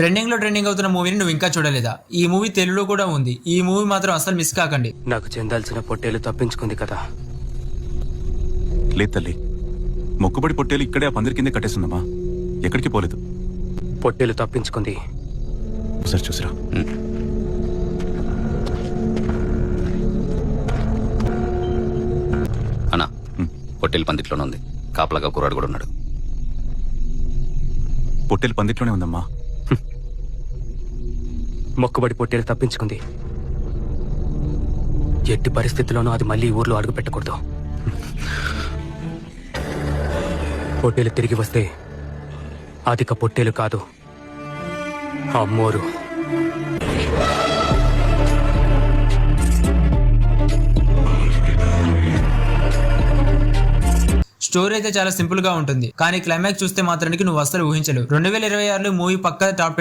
Trending అవుతున్న మూవీని నువ్వు ఇంకా చూడలేదా? ఈ మూవీ తెలుగులో కూడా ఉంది. ఈ మూవీ మాత్రం అసలు మిస్ కాకండి. నాకు చెందాల్సిన పొట్టేలు తప్పించుకుంది కదా. లేదు తల్లి, మొక్కుబడి పొట్టేలు ఇక్కడే ఆ పందిరి కిందే కట్టేస్తుందమ్మా, ఎక్కడికి పోలేదు. పొట్టేలు తప్పించుకుంది. ఒకసారి చూసిరా. అన్నా, పొట్టేలు పందిట్లోనే ఉంది. కాపలాగా కుర్రాడు కూడా ఉన్నాడు. పొట్టేలు పందిట్లోనే ఉందమ్మా. మొక్కుబడి పొట్టేలు తప్పించుకుంది. ఎట్టి పరిస్థితుల్లోనూ అది మళ్ళీ ఊర్లో అడుగు పెట్టకూడదు. పొట్టేలు తిరిగి వస్తే అధిక పొట్టేలు కాదు, అమ్మోరు. స్టోరీ అయితే చాలా సింపుల్ గా ఉంటుంది, కానీ క్లైమాక్స్ చూస్తే మాత్రానికి నువ్వు అసలు ఊహించలేవు. 2026 మూవీ పక్కా టాప్ 10